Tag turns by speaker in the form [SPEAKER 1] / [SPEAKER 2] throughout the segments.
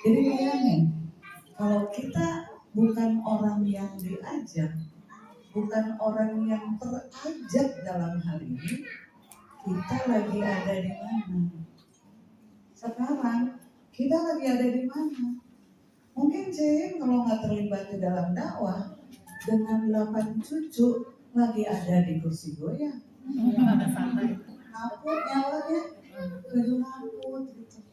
[SPEAKER 1] Jadi bayangin, kalau kita bukan orang yang diajak, bukan orang yang terajak dalam hal ini, kita lagi ada di mana? Sekarang kita lagi ada di mana? Mungkin Jane kalau nggak terlibat di dalam dakwah, dengan 8 cucu lagi ada di kursi goyang. Ngaput nyawanya, baju ngaput gitu.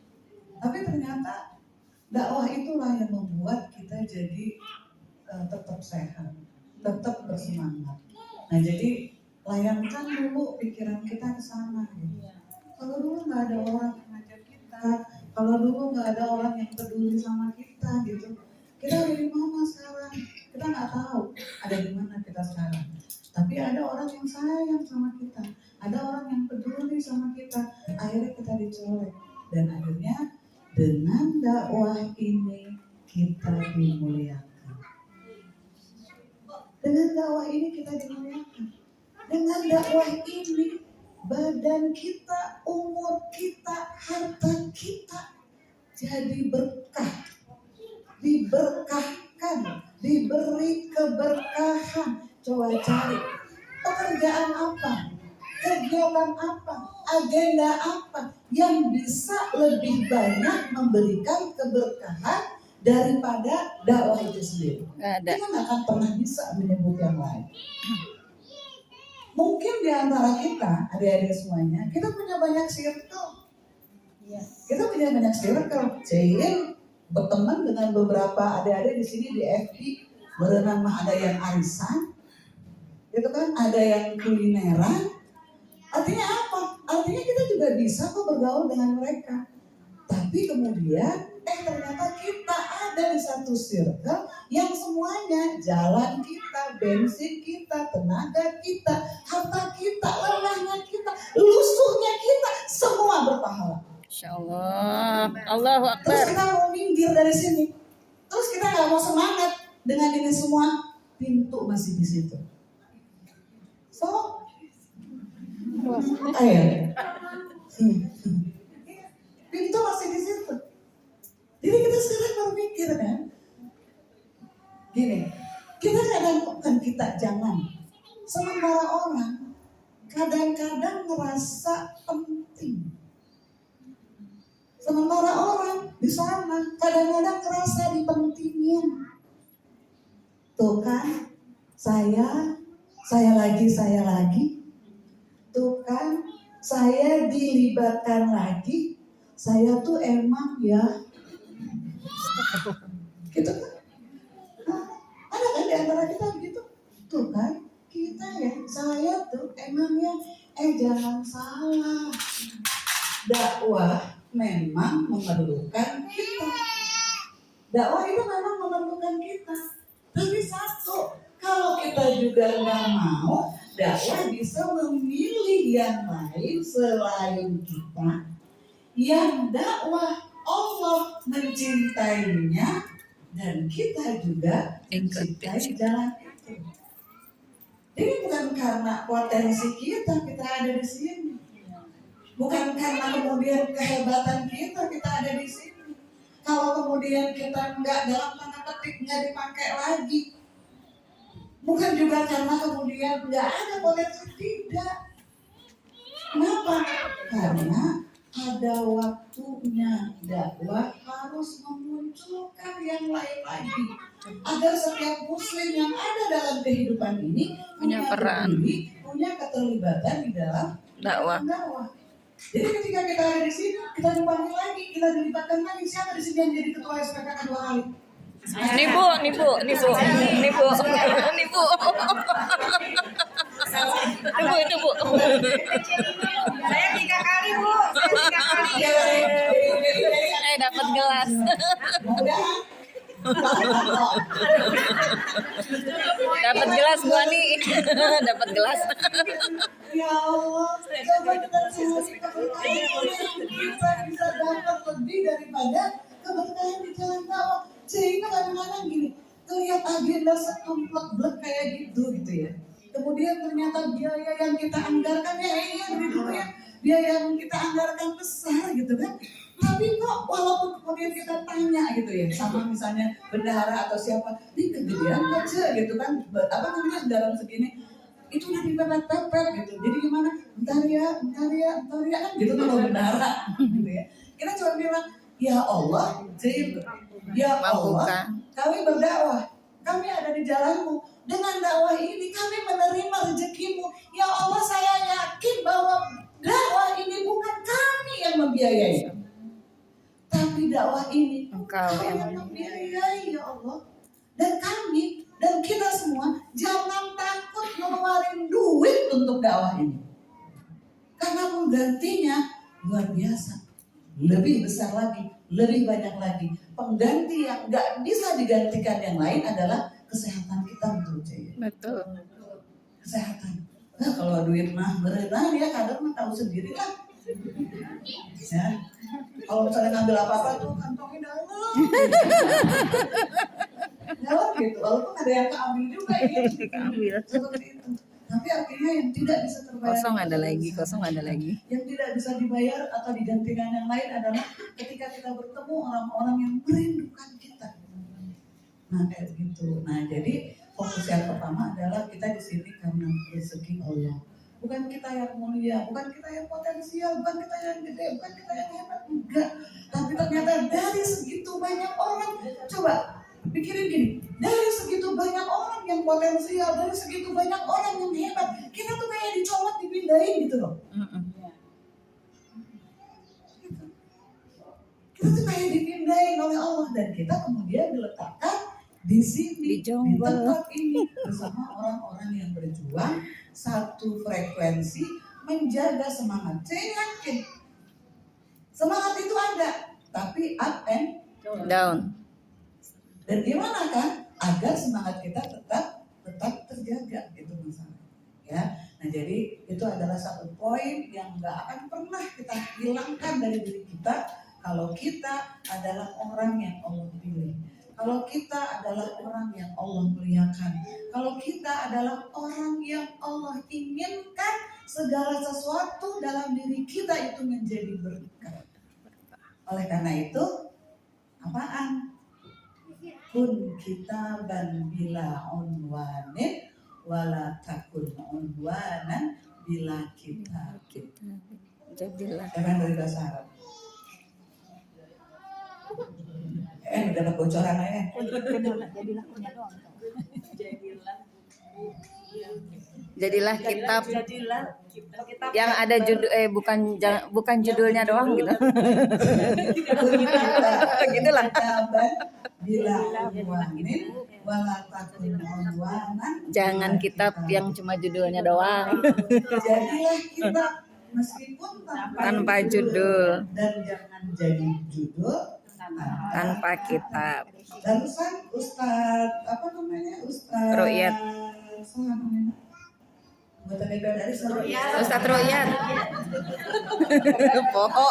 [SPEAKER 1] Tapi ternyata dakwah itulah yang membuat kita jadi tetap sehat, tetap bersemangat. Nah jadi layangkan dulu pikiran kita ke sana. Gitu. Kalau dulu nggak ada orang yang ngajak kita, kalau dulu nggak ada orang yang peduli sama kita gitu, kita ada di mana sekarang? Kita nggak tahu ada di mana kita sekarang. Tapi ada orang yang sayang sama kita, ada orang yang peduli sama kita. Akhirnya kita dicolek dan akhirnya dengan dakwah ini kita dimuliakan. Dengan dakwah ini kita dimuliakan. Dengan dakwah ini badan kita, umur kita, harta kita jadi berkah, diberkahkan, diberi keberkahan. Coba cari pekerjaan apa, kegiatan apa, agenda apa yang bisa lebih banyak memberikan keberkahan daripada dakwah itu sendiri. Kita nggak akan pernah bisa menyebut yang lain. Mungkin di antara kita, adik-adik semuanya, kita punya banyak circle. Kita punya banyak circle. Jail berteman dengan beberapa adik-adik di sini di FD, berenang ada yang arisan, gitu kan? Ada yang kulineran. Artinya apa? Artinya kita juga bisa kok bergaul dengan mereka. Tapi kemudian ternyata kita ada di satu circle yang semuanya jalan kita, bensin kita, tenaga kita, harta kita, lelahnya kita, lusuhnya kita, semua berpahala.
[SPEAKER 2] Insya Allah, Allahu Akbar.
[SPEAKER 1] Terus kita mau minggir dari sini, terus kita nggak mau semangat dengan ini semua, pintu masih di situ. So, ayo. Pintu masih di situ. Jadi kita sekarang berpikir kan, gini, kita jangan. Sementara orang kadang-kadang merasa penting. Sementara orang di sana kadang-kadang merasa dipentingin. Tuh kan, saya lagi. Tuh kan, saya dilibatkan lagi. Saya tuh emang ya gitu kan? Ada kan di antara kita begitu? Tuh kan, kita ya, saya tuh emangnya jangan salah. Dakwah memang memerlukan kita. Dakwah itu memang memerlukan kita. Tapi satu, kalau kita juga nggak mau, dakwah bisa memilih yang lain selain kita. Yang dakwah Allah mencintainya dan kita juga mencintai jalan itu. Jadi bukan karena potensi kita ada di sini, bukan karena kemudian kehebatan kita ada di sini. Kalau kemudian kita nggak dalam tanda petik nggak dipakai lagi, bukan juga karena kemudian nggak ada potensi, tidak. Kenapa? Karena ada waktunya dakwah harus memunculkan yang lain lagi agar setiap muslim yang ada dalam kehidupan ini
[SPEAKER 2] punya peran,
[SPEAKER 1] punya keterlibatan di dalam dakwah. Jadi ketika kita ada di sini, kita dipanggil lagi, kita dilibatkan lagi. Siapa di sini yang jadi ketua SPKK 2 kali?
[SPEAKER 2] Nipu. Itu Bu.
[SPEAKER 3] Saya 3 kali Bu.
[SPEAKER 2] Dapat gelas. Dapat gelas Bu Ani. Dapat gelas.
[SPEAKER 1] Ya Allah, coba kita bisa dapat lebih daripada keberkahan di jalan dakwah. Sehingga kadang-kadang gini, terlihat agenda sekomplek kayak gitu ya. Kemudian ternyata biaya yang kita anggarkan ya dari dulu ya, biaya yang kita anggarkan besar gitu kan. Tapi kok walaupun kemudian kita tanya gitu ya sama misalnya bendahara atau siapa, ini kegedean kecil gitu kan, apa namanya dalam segini itu udah dipepet-pepet gitu. Jadi gimana? Bentar ya kan gitu kalau bendahara gitu ya. Kita cuma bilang, ya Allah, ya Allah, kami berdakwah, kami ada di jalanmu. Dengan dakwah ini kami menerima rezekimu. Ya Allah, saya yakin bahwa dakwah ini bukan kami yang membiayai, tapi dakwah ini
[SPEAKER 2] Engkau yang
[SPEAKER 1] membiayai ya Allah. Dan kami dan kita semua jangan takut ngeluarin duit untuk dakwah ini, karena penggantinya luar biasa, lebih besar lagi, lebih banyak lagi. Pengganti yang nggak bisa digantikan yang lain adalah kesehatan kita, betul Caya.
[SPEAKER 2] betul.
[SPEAKER 1] Kesehatan. Nah, kalau duit mah berenang ya kadang mah tahu sendiri lah. Ya. Kalau misalnya ngambil apa-apa tuh kantongnya dalam. Dalam gitu. Walaupun ada yang keambil juga ya.
[SPEAKER 2] Keambil.
[SPEAKER 1] Seperti itu. Tapi artinya yang tidak bisa terbayar.
[SPEAKER 2] Kosong ada lagi.
[SPEAKER 1] Yang tidak bisa dibayar atau digantikan yang lain adalah ketika kita bertemu orang-orang yang merindukan kita. Nah kayak gitu. Nah jadi fokus yang pertama adalah kita di sini karena rezeki Allah. Bukan kita yang mulia, bukan kita yang potensial, bukan kita yang gede, bukan kita yang hebat, enggak. Tapi ternyata dari segitu banyak orang, coba pikirin gini, dari segitu banyak orang yang potensial, dari segitu banyak orang yang hebat, kita tuh kayak dicolok, dipindahin gitu loh. Kita tuh kayak dipindahin oleh Allah dan kita kemudian diletakkan di sini, di tempat ini bersama orang-orang yang berjuang satu frekuensi menjaga semangat. Saya yakin semangat itu ada, tapi up and
[SPEAKER 2] Down.
[SPEAKER 1] dan gimana kan agar semangat kita tetap terjaga, itu masalah ya. Nah jadi itu adalah satu poin yang nggak akan pernah kita hilangkan dari diri kita kalau kita adalah orang yang Allah pilih. Kalau kita adalah orang yang Allah muliakan, kalau kita adalah orang yang Allah inginkan segala sesuatu dalam diri kita itu menjadi berkah. Oleh karena itu, apaan? Kun kitaban bila unwanin wala takun unwanan bila kitab.
[SPEAKER 2] Jadilah.
[SPEAKER 1] Emang dari bahasa Arab. Dapat bocoran aja.
[SPEAKER 2] Jadilah kitab yang ada judul bukan judulnya doang gitu. Gitulah.
[SPEAKER 1] Bila unwanin wala takun unwanan.
[SPEAKER 2] Jangan kitab yang cuma judulnya doang.
[SPEAKER 1] Jadilah kitab meskipun
[SPEAKER 2] Tanpa judul.
[SPEAKER 1] Dan jangan jadi judul
[SPEAKER 2] Tanpa kitab.
[SPEAKER 1] Barusan Ustadz apa namanya Ustadz
[SPEAKER 2] Ru'yat.
[SPEAKER 1] Buatan DPR dari Ru'yat.
[SPEAKER 2] Ustadz Ru'yat. Poho.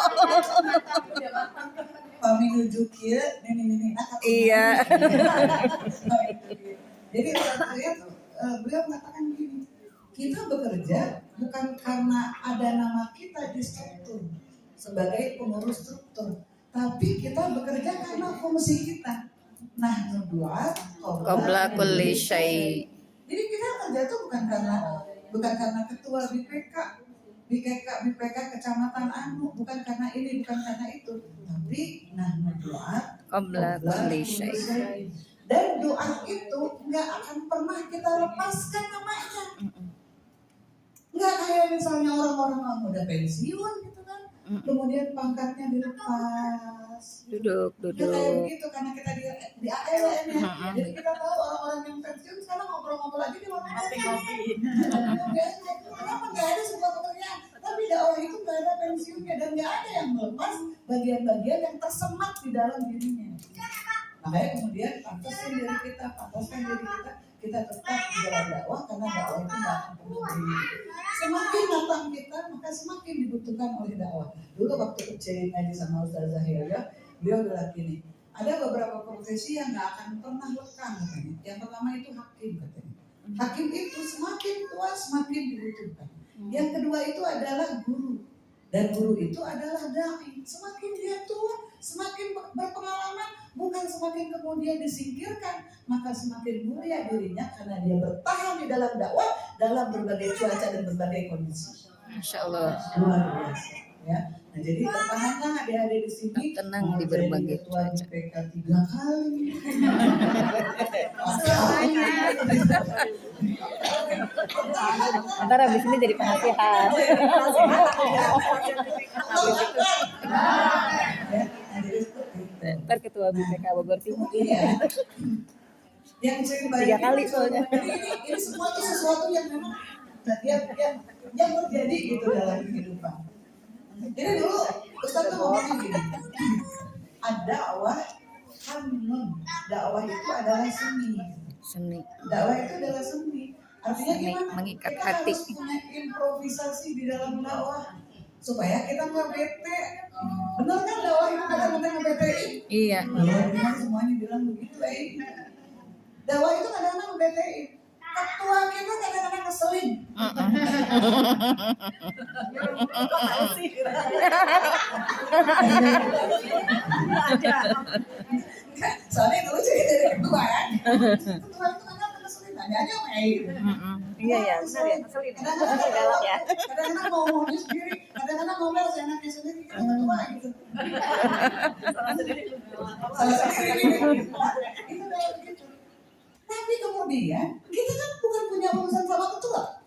[SPEAKER 1] Kami nuju kieu ini.
[SPEAKER 2] Iya.
[SPEAKER 1] Jadi Ustadz Ru'yat beliau mengatakan gini, kita bekerja bukan karena ada nama kita di struktur sebagai pengurus struktur, tapi kita bekerja karena fungsi kita. Nah, nuduat
[SPEAKER 2] Qabla kulli syai'.
[SPEAKER 1] Jadi kita kerja itu bukan karena ketua BPK kecamatan anu, bukan karena ini, bukan karena itu, tapi nuduat
[SPEAKER 2] Qabla kulli syai'.
[SPEAKER 1] Dan doa itu nggak akan pernah kita lepaskan namanya. Nggak kayak misalnya orang-orang yang udah pensiun gitu kan, kemudian pangkatnya dilepas.
[SPEAKER 2] Duduk.
[SPEAKER 1] Nggak kayak begitu karena kita di ALN ya. Jadi kita tahu orang-orang yang pensiun sekarang ngobrol-ngobrol lagi di mana kenapa nggak ada sebuah pekerjaan? Tapi dakwah itu nggak ada pensiunnya dan nggak ada yang melepas bagian-bagian yang tersemat di dalam dirinya. Makanya kemudian pantaskan diri kita tetap di dalam dakwah, karena dakwah itu nggak akan pernah berhenti. Semakin matang kita, maka semakin dibutuhkan oleh dakwah. Dulu waktu kecil ngaji sama Ustaz Zahira, beliau bilang gini, ada beberapa profesi yang nggak akan pernah lekang katanya. Yang pertama itu hakim katanya. Hakim itu semakin tua semakin dibutuhkan. Yang kedua itu adalah guru. Dan guru itu adalah dai. Semakin dia tua semakin kemudian disingkirkan, maka semakin mulia dirinya karena dia bertahan di dalam dakwah dalam berbagai cuaca dan berbagai kondisi.
[SPEAKER 2] Masya Allah.
[SPEAKER 1] Luar biasa, ya. Nah, jadi pertahankan adik-adik di sini.
[SPEAKER 2] Tenang
[SPEAKER 1] Mau
[SPEAKER 2] di
[SPEAKER 1] jadi
[SPEAKER 2] berbagai
[SPEAKER 1] ketua
[SPEAKER 2] cuaca.
[SPEAKER 1] IPK 3 kali.
[SPEAKER 2] Ntar abis ini jadi penasihat.
[SPEAKER 1] Ya, nah, jadi seperti itu.
[SPEAKER 2] Ntar ketua BPK Bogor Timur.
[SPEAKER 1] Iya. Yang sering balik
[SPEAKER 2] 3 kali soalnya.
[SPEAKER 1] Ini semua tuh sesuatu yang memang yang terjadi gitu dalam kehidupan. Jadi dulu Ustaz tuh ngomongnya gini, ad-da'wah hanun, dakwah itu adalah seni.
[SPEAKER 2] Seni.
[SPEAKER 1] Dakwah itu adalah seni. Artinya
[SPEAKER 2] Seni
[SPEAKER 1] gimana?
[SPEAKER 2] mengikat
[SPEAKER 1] Kita
[SPEAKER 2] hati.
[SPEAKER 1] harus punya improvisasi di dalam dakwah supaya kita nggak bete. Benar kan dakwah itu kadang-kadang ngebetein?
[SPEAKER 2] Iya.
[SPEAKER 1] Ya, memang semuanya bilang begitu, dakwah itu kadang-kadang ngebetein. Ketua kita kadang-kadang ngeselin. Soalnya dulu jadi dari ketua kan. Ketua itu kadang ngeselin, nanya aja sama gitu.
[SPEAKER 2] Iya ya, benar ya. Ngeselin. Galak ya.
[SPEAKER 1] Kadang-kadang ngomongnya sendiri, kadang-kadang ngomel seenaknya sendiri, kan ketua gitu. Salah sendiri. Itu kayak begitu. Tapi kemudian kita kan bukan punya urusan sama ketua.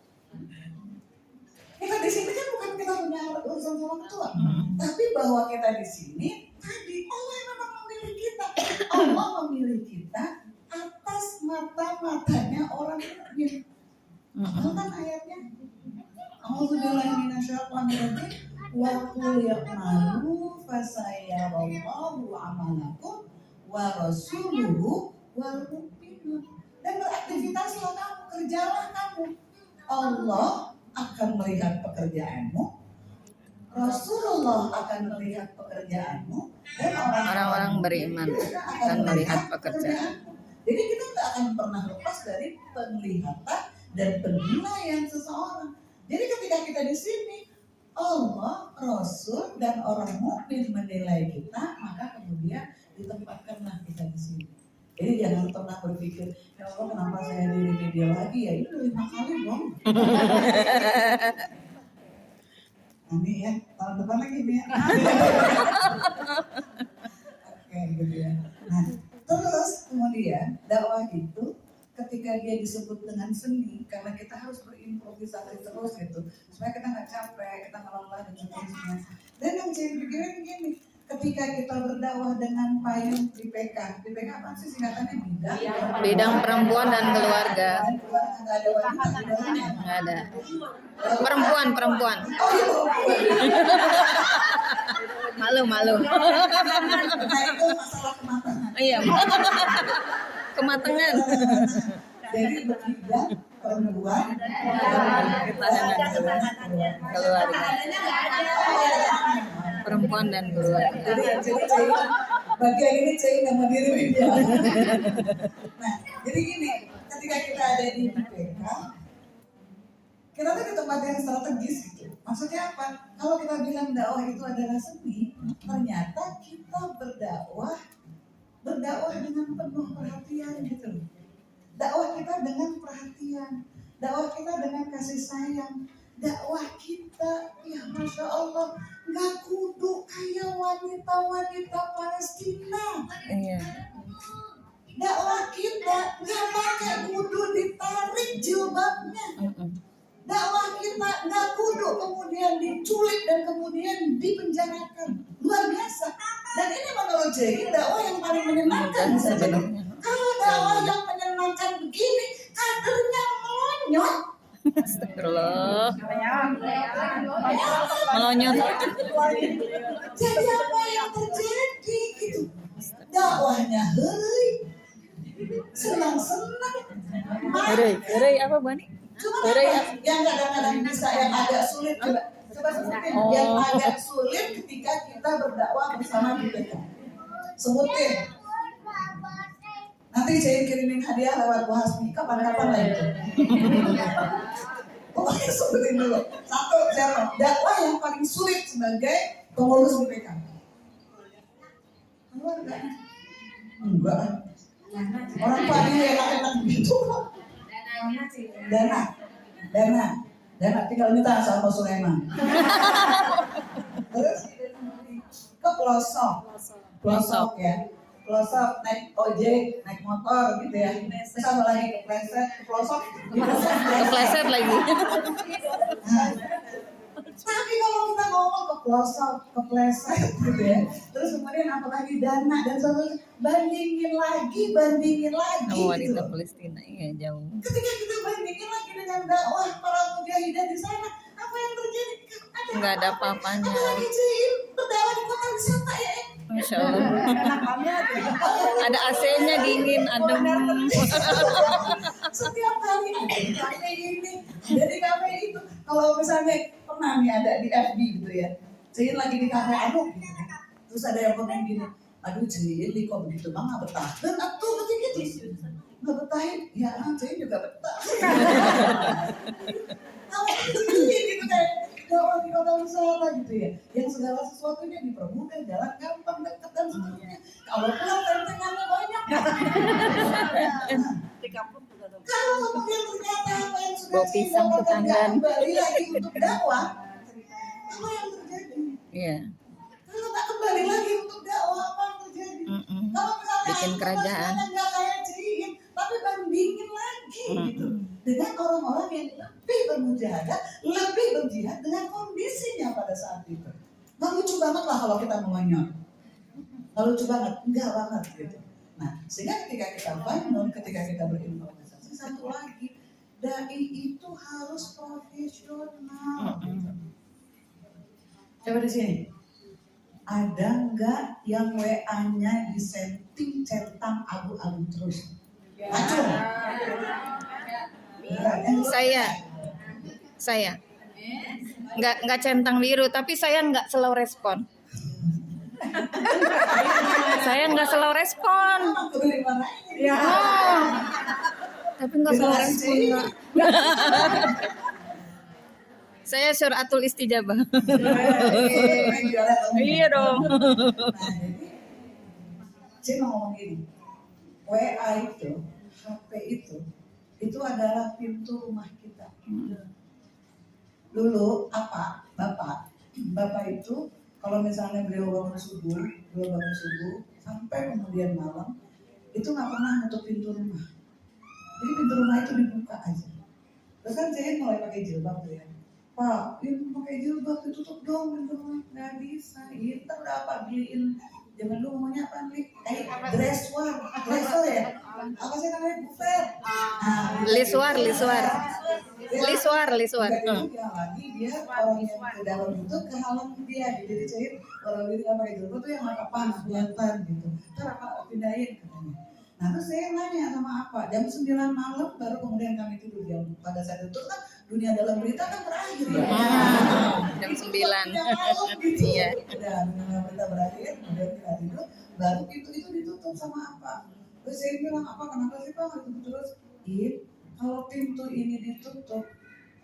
[SPEAKER 1] Kita di sini kan bukan kita punya urusan sama ketua. Tapi bahwa kita di sini tadi Allah memang memilih kita. Allah memilih kita atas mata-matanya orang mukmin. Itu kan ayatnya. A'udzubillahi minasyaitonirrajim. Wa qul ya'malu fasayarallahu 'amalakum wa rasuluhu wal mu'minun. Dan beraktivitaslah kamu, kerjalah kamu. Allah akan melihat pekerjaanmu, Rasulullah akan melihat pekerjaanmu, dan
[SPEAKER 2] Orang-orang beriman akan melihat pekerjaanmu.
[SPEAKER 1] Jadi kita tidak akan pernah lepas dari penglihatan dan penilaian seseorang. Jadi ketika kita di sini, Allah, Rasul, dan orang mukmin menilai kita, maka kemudian ditempatkanlah kita di sini. Jadi jangan pernah berpikir, ya Allah kenapa saya di media lagi ya, itu 5 kali dong. Nanti ya, tahun depan lagi nih ya. Oke gitu ya. Nah, terus kemudian dakwah itu ketika dia disebut dengan seni, karena kita harus berimprovisasi terus gitu, supaya kita nggak capek, kita ngelola dan seterusnya. Dan yang saya pikirin gini, ketika kita berdakwah dengan payung BPK apa sih singkatannya?
[SPEAKER 2] Bidang perempuan dan keluarga.
[SPEAKER 1] Nggak ada wanita di dalamnya.
[SPEAKER 2] Nggak ada. Perempuan.
[SPEAKER 1] Oh iya.
[SPEAKER 2] Malu.
[SPEAKER 1] Nah itu masalah kematangan.
[SPEAKER 2] Iya. Kematangan.
[SPEAKER 1] Jadi berbidang perempuan
[SPEAKER 2] Keluarga. Perempuan dan keluarga.
[SPEAKER 1] Jadi bagian ini cai nama diri media. Nah, jadi gini, ketika kita ada di BPK, kita tuh di tempat yang strategis gitu. Maksudnya apa? Kalau kita bilang dakwah itu adalah seni, ternyata kita berdakwah dengan penuh perhatian gitu. Dakwah kita dengan perhatian, dakwah kita dengan kasih sayang, dakwah kita, ya Masya Allah, nggak kudu kayak wanita-wanita Palestina.
[SPEAKER 2] Iya.
[SPEAKER 1] Dakwah kita nggak pakai kudu ditarik jilbabnya. Dakwah kita nggak kudu kemudian diculik dan kemudian dipenjarakan. Luar biasa. Dan ini menurut Jeki dakwah yang paling menyenangkan sebenarnya. Kalau dakwah yang menyenangkan begini, kadernya melonyot.
[SPEAKER 2] Astagfirullah. Melonyot.
[SPEAKER 1] Jadi apa yang terjadi gitu? Dakwahnya hei, senang-senang.
[SPEAKER 2] Heureuy apa Bani?
[SPEAKER 1] Cuma
[SPEAKER 2] Heureui
[SPEAKER 1] apa? Yang kadang-kadang bisa yang agak sulit coba sebutin. Yang agak sulit ketika kita berdakwah bersama BPK. Sebutin. Nanti saya kirimin hadiah lewat Bu Hasmi. Kapan-kapan lah itu. Pokoknya sebutin dulu. 1, dakwah yang paling sulit sebagai pengurus BPK. Keluarga. Enggak. Orang tuanya enak-enak gitu kok. Dana tinggal minta sama Sulaiman. Terus ke pelosok ya, pelosok naik ojek, naik motor gitu ya. Terus apa lagi kepleset, ke pelosok,
[SPEAKER 2] Kepleset lagi.
[SPEAKER 1] Nah, tapi kalau kita ngomong ke pelosok, kepleset gitu ya. Terus kemudian apa lagi dana dan sebagainya, bandingin lagi
[SPEAKER 2] Oh,
[SPEAKER 1] gitu.
[SPEAKER 2] wanita Palestina iya jauh.
[SPEAKER 1] Ketika kita bandingin lagi dengan dakwah para mujahidah di sana, apa yang terjadi?
[SPEAKER 2] Nggak ada apa-apanya.
[SPEAKER 1] Apalagi Cil, berdakwah di kota wisata ya.
[SPEAKER 2] Masya Allah. Ada AC-nya dingin, adem.
[SPEAKER 1] Setiap hari ada di kafe ini, ada di kafe itu. Kalau misalnya pernah nih ada di FB gitu ya, Cil lagi di kafe anu, gitu. Terus ada yang komen gini, aduh Cil, kok begitu bang nggak betah? Dan aku ketika gitu, nggak betahin, ya Cil juga betah. Gitu kayak dakwah di kota wisata gitu ya, yang segala sesuatunya dipermudah, jalan gampang, dekat dan seterusnya. Kalau pulang tantangannya banyak. Kalau kemudian ternyata apa yang sudah
[SPEAKER 2] Bawa
[SPEAKER 1] saya
[SPEAKER 2] pisang
[SPEAKER 1] dapatkan nggak
[SPEAKER 2] tetanggan.
[SPEAKER 1] kembali lagi untuk dakwah, apa yang terjadi?
[SPEAKER 2] Iya.
[SPEAKER 1] Kalau tak kembali lagi untuk dakwah, apa yang terjadi? Kalau misalnya
[SPEAKER 2] Bikin kerajaan.
[SPEAKER 1] nggak kayak Ciin, tapi bandingin lagi gitu dengan orang-orang yang lebih bermujahadah, lebih berjihad dengan kondisinya pada saat itu. Nggak lucu banget lah kalau kita mengonyol. Nggak lucu banget, enggak banget gitu. Nah, sehingga ketika kita bangun, ketika kita berimprovisasi, satu lagi, dai itu harus profesional. Coba di sini. Ada nggak yang WA-nya disetting centang abu-abu terus? Acung.
[SPEAKER 2] Saya nggak centang biru, tapi saya nggak slow respon. Saya nggak slow respon.
[SPEAKER 1] Ya.
[SPEAKER 2] Oh, tapi nggak slow respon nggak. Saya suratul istijabah. Iya dong.
[SPEAKER 1] Nah, jadi saya mau ngomong gini, WA itu, HP itu adalah pintu rumah kita. Dulu bapak itu kalau misalnya beliau bangun subuh sampai kemudian malam itu nggak pernah nutup pintu rumah. Jadi pintu rumah itu dibuka aja. Terus kan saya mulai pakai jilbab tuh ya. Pak, ini pakai jilbab ditutup dong pintu rumah. Nggak bisa. Ini ntar udah apa beliin. Zaman dulu ngomongnya apa nih? Dresswar ya. Apa sih namanya buffet?
[SPEAKER 2] Liswar.
[SPEAKER 1] Lagi dia orang yang ke dalam itu kehalang dia. Jadi cair kalau dia nggak pakai jilbab tuh yang apa kelihatan gitu. Ntar apa pindahin katanya. Nah terus saya nanya sama apa, jam 9 malam baru kemudian kami tidur jam pada saat itu kan dunia dalam berita kan berakhir ya.
[SPEAKER 2] Jam 9.
[SPEAKER 1] Gitu.
[SPEAKER 2] Iya.
[SPEAKER 1] Udah dunia berita berakhir, kemudian kita tidur, baru itu ditutup sama apa. Terus saya bilang apa, kenapa sih Pak ditutup terus? Kalau pintu ini ditutup,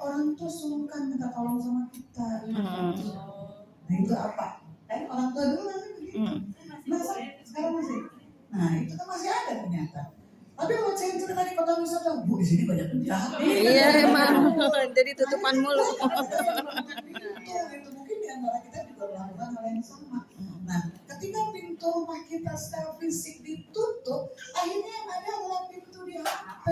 [SPEAKER 1] orang tuh sungkan minta tolong sama kita. Nah itu apa? Orang tua dulu kan begitu. Masa sekarang masih? Nah itu kan masih ada ternyata. Tapi kalau saya cerita di kota wisata, Bu di sini banyak penjahat.
[SPEAKER 2] Iya emang. Jadi tutupan mulu.
[SPEAKER 1] Itu mungkin di antara kita juga melakukan hal yang sama. Nah, ketika pintu rumah kita secara fisik ditutup, akhirnya yang ada adalah pintu di HP,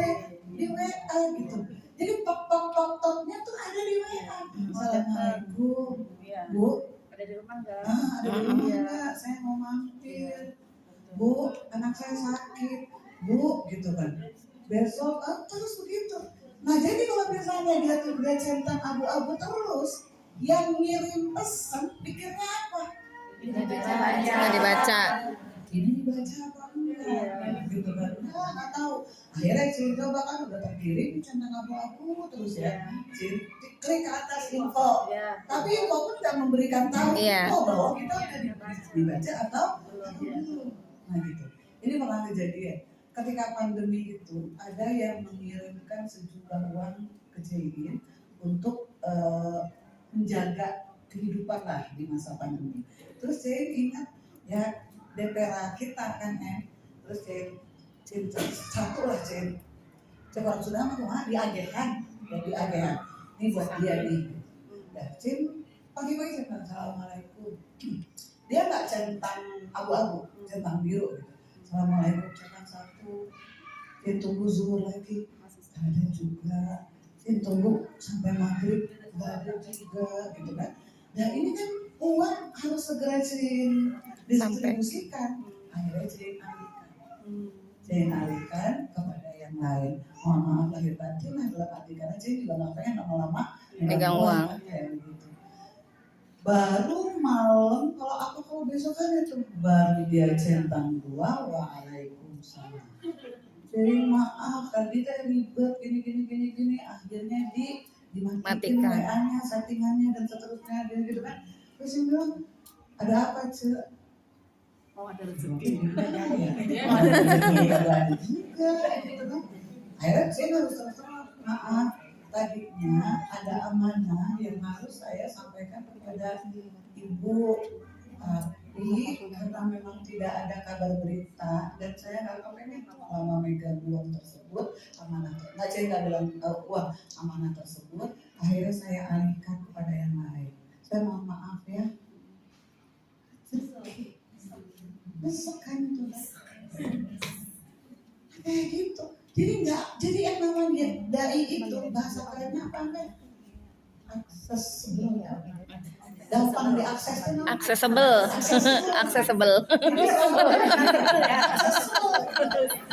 [SPEAKER 1] di WA gitu. Jadi tok-tok-tok-toknya tuh ada di WA. Assalamualaikum, Bu.
[SPEAKER 3] Ada di rumah enggak?
[SPEAKER 1] Ada di rumah enggak? Saya mau mampir. Bu, anak saya sakit. Bu, gitu kan. Besok, terus begitu. Nah, jadi kalau misalnya dia centang abu-abu terus, yang ngirim pesan pikirnya apa?
[SPEAKER 2] Nggak dibaca.
[SPEAKER 1] Ini dibaca apa enggak? Gitu kan. Nah, nggak tahu. Akhirnya cerita bahkan udah terkirim centang abu-abu terus ya. Klik ke atas info. Tapi info pun tidak memberikan tahu bahwa kita udah dibaca atau belum. Nah gitu. Ini malah kejadian. Ketika pandemi itu ada yang mengirimkan sejumlah uang ke JIN untuk menjaga kehidupan lah di masa pandemi. Terus saya ingat ya DPR kita kan Terus Cin satu lah Cin. Coba sudah mah diagehan, ya diagehan. Ini buat dia nih. Ya Cin pagi-pagi saya assalamualaikum. Dia nggak centang abu-abu, centang biru. Gitu. Assalamualaikum centang satu. Cin tunggu zuhur lagi. Ada juga. Cin tunggu sampai maghrib. Nggak ada juga, gitu kan. Nah ini kan uang harus segera Cin distribusikan. Akhirnya Cin alihkan kepada yang lain. Mohon maaf lahir batin dalam arti karena Cin juga nggak pengen lama-lama
[SPEAKER 2] pegang uang.
[SPEAKER 1] Kayak gitu. Baru malam kalau besok kan itu baru dia centang 2 waalaikumsalam. Jadi maaf tadi teh ribet gini akhirnya dimatikan WA-nya, settingannya dan seterusnya gitu kan. Terus dia bilang ada apa Cek?
[SPEAKER 3] Oh ada rezeki.
[SPEAKER 1] Ada rezeki ada juga gitu kan. Akhirnya saya harus terus maaf tadinya ada amanah yang harus saya sampaikan kepada Ibu tapi karena memang tidak ada kabar berita dan saya nggak kepengen lama megang uang tersebut amanah saya nggak bilang uang amanah tersebut akhirnya saya alihkan kepada yang lain. Saya mohon maaf ya. Besok kan itu kayak gitu. Jadi yang namanya dai itu bahasa kerennya apa enggak? Aksesibel ya. Gampang diakses kan?
[SPEAKER 2] Accessible.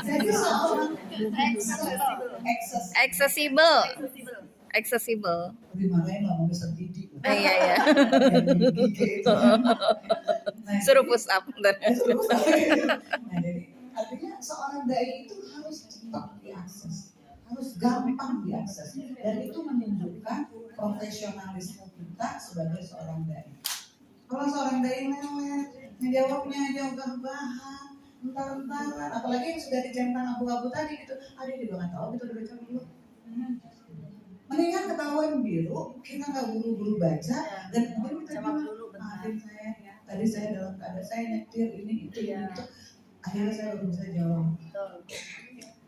[SPEAKER 1] Jadi seorang
[SPEAKER 2] Accessible.
[SPEAKER 1] dimarahin lah mau bisa didik.
[SPEAKER 2] Iya. Suruh push up.
[SPEAKER 1] Nah, jadi artinya seorang dai itu harus cepat diakses, harus gampang diakses, dan itu menunjukkan profesionalisme kita sebagai seorang dai. Kalau seorang dai lewat, ngejawabnya aja ogah-ogahan, entar-entaran, apalagi yang sudah dicentang abu-abu tadi gitu, dia juga nggak tahu gitu udah baca dulu. Mendingan ketahuan biru, kita nggak buru-buru baca, dan kemudian kita bilang, tadi saya dalam keadaan saya nyetir ini itu. Akhirnya saya baru bisa jawab.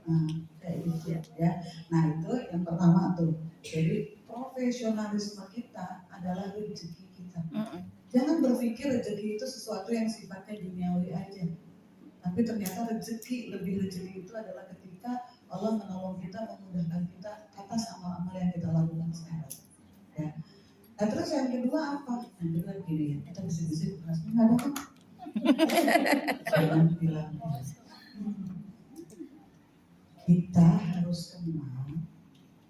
[SPEAKER 1] Nah, kayak gitu ya. Nah itu yang pertama tuh. Jadi profesionalisme kita adalah rezeki kita. Jangan berpikir rezeki itu sesuatu yang sifatnya duniawi aja. Tapi ternyata lebih rezeki itu adalah ketika Allah menolong kita, memudahkan kita atas amal-amal yang kita lakukan sekarang. Ya. Nah terus yang kedua apa? Yang kedua gini, kita bisik-bisik nggak ada kan? Jangan bilang kita harus kenal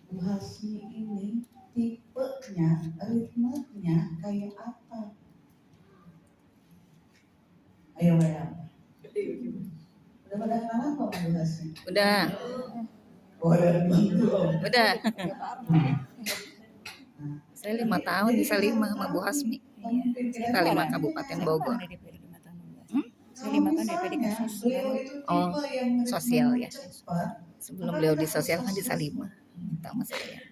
[SPEAKER 1] Bu Hasmi ini tipenya, ritmenya kayak apa? Ayo ya. Udah pada kenal apa Bu Hasmi?
[SPEAKER 2] Udah. Udah. Saya 5 tahun di Salimah sama Bu Hasmi. Salimah Kabupaten Bogor.
[SPEAKER 3] Saya 5 tahun DPD kasus.
[SPEAKER 2] Oh, sosial ya. Sebelum beliau di sosial kan di Salimah. Sama saya.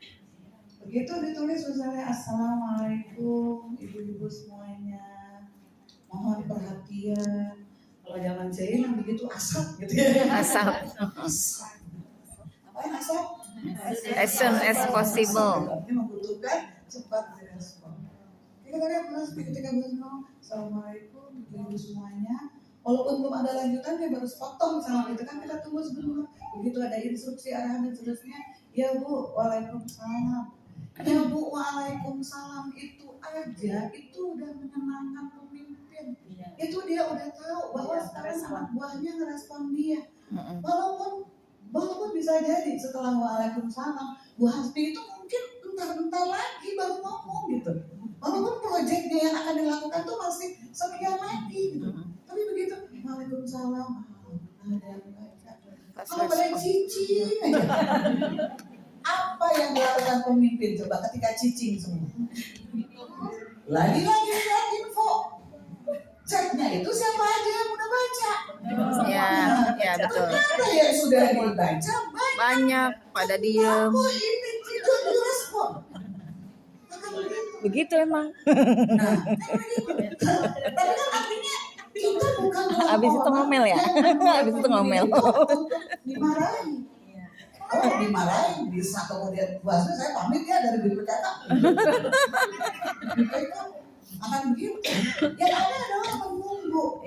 [SPEAKER 1] Begitu ditulis misalnya assalamualaikum ibu-ibu semuanya, mohon perhatian. Kalau zaman saya yang begitu asap gitu ya.
[SPEAKER 2] Asap.
[SPEAKER 1] Apa yang asap?
[SPEAKER 2] As soon as possible.
[SPEAKER 1] Ini membutuhkan cepat direspon. Kita lihat mas ketika ngomong assalamualaikum ibu-ibu semuanya. Walaupun belum ada lanjutannya baru sepotong misalnya gitu kan kita tunggu sebelum begitu ada instruksi arahan dan seterusnya. Ya Bu, waalaikumsalam. Ya Bu, waalaikumsalam itu aja itu udah menenangkan pemimpin. Itu dia udah tahu bahwa sekarang anak buahnya ngerespon dia. Walaupun bisa jadi setelah waalaikumsalam, Bu Hasbi itu mungkin bentar-bentar lagi baru ngomong gitu. Walaupun proyeknya yang akan dilakukan tuh masih sekian lagi gitu. Tapi begitu, waalaikumsalam. Kalau pada cicing aja. Apa yang dilakukan pemimpin coba ketika cicing semua? Lagi info. Chatnya itu siapa aja yang udah baca?
[SPEAKER 2] Ya betul.
[SPEAKER 1] Ada yang sudah dibaca
[SPEAKER 2] Banyak pada diem.
[SPEAKER 1] Ini tidak direspon.
[SPEAKER 2] Begitu emang.
[SPEAKER 1] Nah, kan begitu. Tapi kan artinya itu Kita bukan
[SPEAKER 2] Habis itu ngomel ya? Habis itu ngomel.
[SPEAKER 1] Dimarahi. Oh, dimarahin bisa kemudian puasa saya pamit ya dari BPKK. BPKK akan begitu. Yang ada adalah menunggu.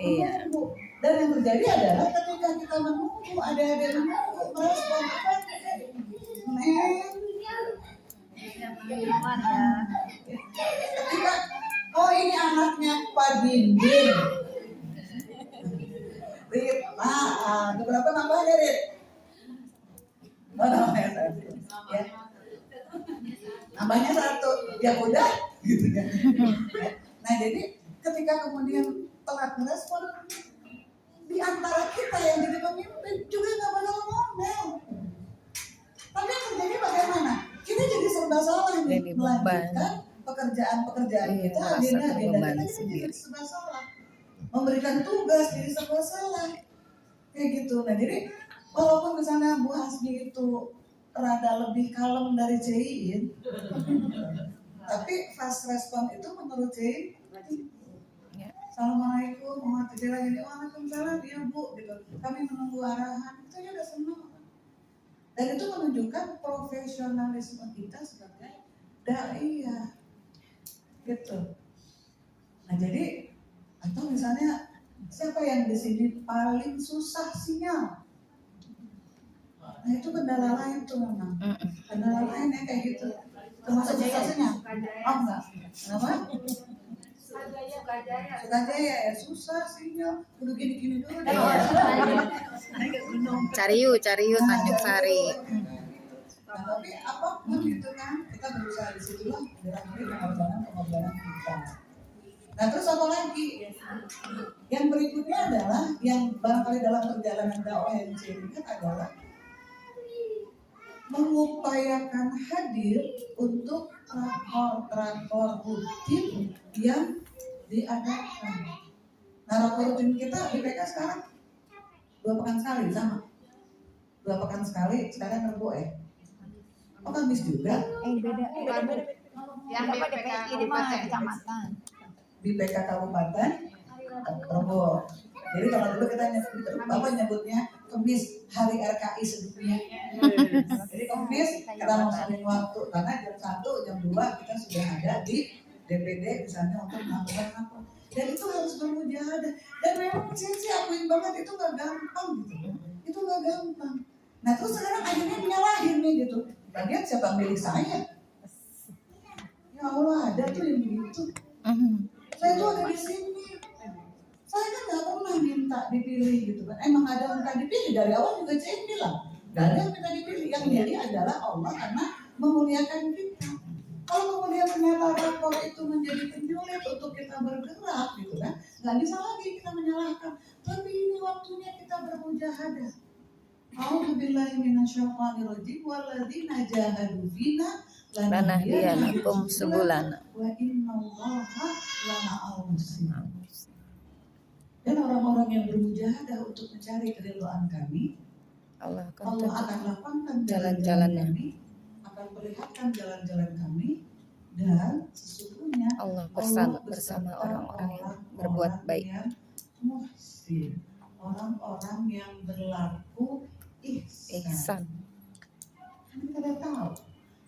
[SPEAKER 1] Dan yang terjadi adalah ketika kita menunggu, ada yang menunggu merespon apa? Ketika oh ini anaknya Pak Dinding. Rit, berapa nambahnya Rit? Oh, nambahnya satu. Ya. Nambahnya satu, ya udah, gitu kan. Nah jadi ketika kemudian telat merespon, di antara kita yang jadi pemimpin juga nggak bakal ngomel. Tapi yang terjadi bagaimana? Kita jadi serba salah nih, melanjutkan pekerjaan-pekerjaan kita, agenda-agenda kita jadi serba salah. Memberikan tugas jadi serba salah. Kayak gitu. Nah jadi walaupun misalnya Bu Hasbi itu rada lebih kalem dari Cein, tapi fast respon itu menurut Cein, Assalamualaikum, Waalaikumsalam, ya Bu, gitu. Kami menunggu arahan, itu ya udah senang. Dan itu menunjukkan profesionalisme kita sebagai dai, gitu. Nah jadi atau misalnya siapa yang di sini paling susah sinyal? Nah itu kendala lain tuh memang. Kendala lain ya kayak gitu. Termasuk susah sinyal. Oh enggak. Kenapa? Sukajaya ya susah sinyal. Kudu gini-gini dulu.
[SPEAKER 2] Cari yuk Tanjung Sari.
[SPEAKER 1] Nah, tapi apapun gitu kan, kita berusaha di situlah barangkali pengorbanan kita. Nah terus apa lagi? Yang berikutnya adalah yang barangkali dalam perjalanan dakwah yang diinginkan adalah mengupayakan hadir untuk rakor rutin yang diadakan. Nah rakor rutin kita di PK sekarang 2 pekan sekali sama. 2 pekan sekali sekarang Rebo Oh Kamis juga?
[SPEAKER 3] Beda. Yang di PK kecamatan.
[SPEAKER 1] Di PK Kabupaten Rebo. Jadi kalau dulu kita nyebutnya Kemis Hari RKI sedunia. Jadi Kemis kita mau saling waktu karena jam 1, jam 2 kita sudah ada di DPD misalnya untuk melakukan apa. Dan itu harus bermujahadah. Dan memang sih akuin banget itu nggak gampang gitu. Itu nggak gampang. Nah terus sekarang akhirnya menyalahin nih gitu. Bagian siapa milik saya? Ya Allah ada tuh yang begitu. Saya tuh ada di sini. Saya kan nggak pernah minta dipilih gitu kan. Emang ada yang minta dipilih dari awal juga saya bilang. Gak ada yang minta dipilih. Yang milih adalah Allah karena memuliakan kita. Kalau kemudian ternyata rakor itu menjadi penyulit untuk kita bergerak gitu kan, nggak bisa lagi kita menyalahkan. Tapi ini waktunya kita bermujahadah. A'udzubillahi minasyaitonirrajim walladzina jahadu fina
[SPEAKER 2] lanahdiyanakum subulana
[SPEAKER 1] wa innallaha lama'al muhsinin. Dan orang-orang yang bermujahadah untuk mencari keridhaan kami, Allah akan lapangkan jalan-jalan kami, akan perlihatkan jalan-jalan kami, dan sesungguhnya
[SPEAKER 2] Allah bersama orang-orang yang berbuat baik.
[SPEAKER 1] Muhsin, orang-orang yang berlaku ihsan. Kita tahu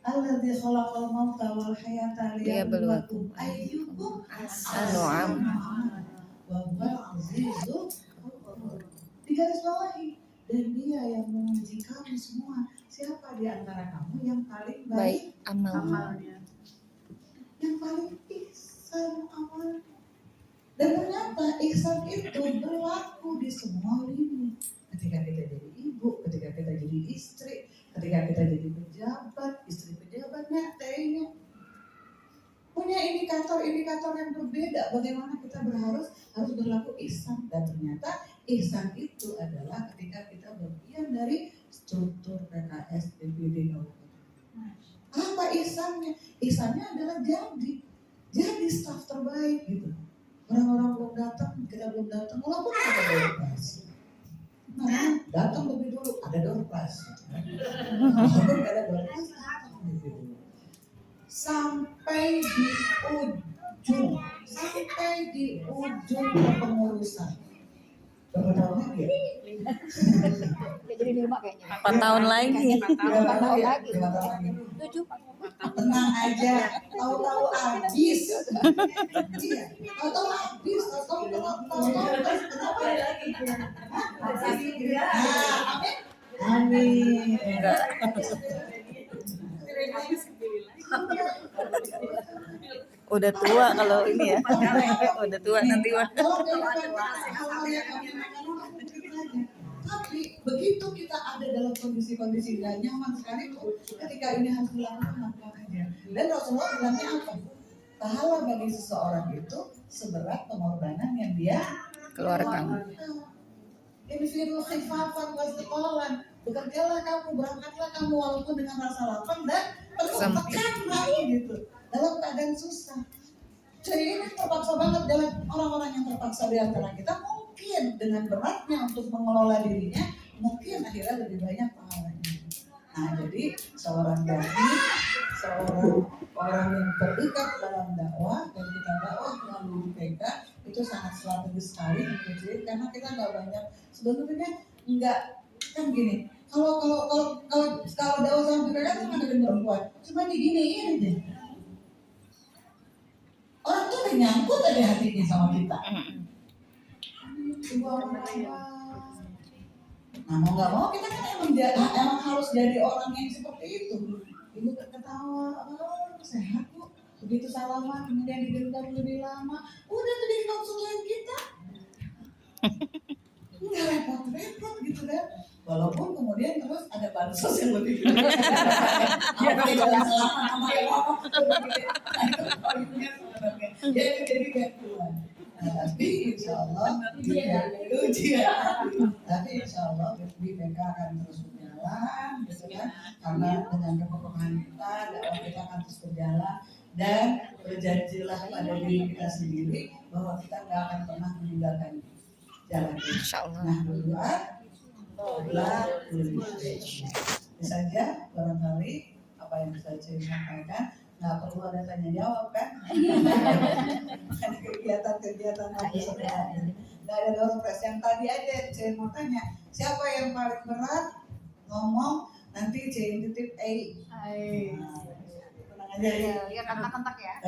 [SPEAKER 1] alladzi khalaqal mauta wal hayata liyabluwakum ayyukum ahsanu amala wa huwal azizul ghafur. Digarisbawahi, dan Dia yang menguji kami semua. Siapa di antara kamu yang paling baik amalnya? Yang paling ihsan amalnya. Dan ternyata ihsan itu berlaku di semua lini. Ketika kita jadi ibu, ketika kita jadi istri, ketika kita jadi pejabat, istri pejabatnya, TI-nya. Punya indikator-indikator yang berbeda bagaimana kita harus berlaku ihsan. Dan ternyata ihsan itu adalah ketika kita bagian dari struktur PKS DPD Kabupaten. Apa ihsannya? Ihsannya adalah jadi staf terbaik gitu. Orang-orang belum datang, kita belum datang, walaupun ada door prize. Nah, datang lebih dulu, ada door prize. Walaupun ada door prize, datang lebih dulu. Sampai di ujung kepengurusan. lagi ya?
[SPEAKER 3] Ya, jadi 5 kayaknya.
[SPEAKER 2] 4 tahun lagi.
[SPEAKER 3] 4 tahun lagi.
[SPEAKER 1] 5 tahun lagi.
[SPEAKER 3] 7.
[SPEAKER 1] Tenang aja, tahu-tahu habis. Iya, tahu-tahu habis, tahu-tahu kenapa lagi? Amin.
[SPEAKER 2] Enggak. Udah tua kalau ini ya. Udah tua nanti mah.
[SPEAKER 1] Tapi begitu kita ada dalam kondisi-kondisi nggak nyaman sekali tuh, ketika ini harus dilakukan apa aja. Dan Rasulullah bilangnya apa? Pahala bagi seseorang itu seberat pengorbanan yang dia
[SPEAKER 2] Keluarkan.
[SPEAKER 1] Infiru khifafan wastiqalan. Bekerjalah kamu, berangkatlah kamu walaupun dengan rasa lapar dan penuh tekanan gitu. Dalam keadaan susah. Jadi ini terpaksa banget dalam orang-orang yang terpaksa di antara kita, mungkin dengan beratnya untuk mengelola dirinya, mungkin akhirnya lebih banyak pahalanya. Nah, jadi seorang dai, seorang orang yang terikat dalam dakwah, dan kita dakwah melalui PK itu sangat strategis sekali menurut, karena kita nggak banyak sebenarnya, nggak, kan gini, kalau dakwah sama PK kan ada perempuan, cuma diginiin aja. Orang tuh udah nyangkut ada hatinya sama kita. Nah, mau nggak mau kita kan emang harus jadi orang yang seperti itu. Ibu ketawa, sehat kok. Begitu salaman, kemudian didendam lebih lama, udah tuh jadi konsulen kita. Nggak repot-repot gitu kan. Walaupun kemudian terus ada bansos yang lebih gede. Apa jalan selamat sama yang ngomong ya jadi kayak Tuhan. Tapi insya Allah tapi insya Allah BPK akan terus berjalan gitu kan, karena dengan kekokohan kita dakwah kita akan terus berjalan, dan berjanjilah pada diri kita sendiri bahwa kita nggak akan pernah meninggalkan jalan ini.
[SPEAKER 2] Insya Allah.
[SPEAKER 1] Nah, berdoa itu saja barangkali apa yang bisa saya sampaikan. Nggak perlu ada tanya jawab kan? Ada kegiatan apa sebenarnya? Nggak ada door prize. Yang tadi aja saya mau tanya, siapa yang paling berat ngomong nanti saya titip A. Tenang aja ya.
[SPEAKER 3] Ya, kentak-kentak ya.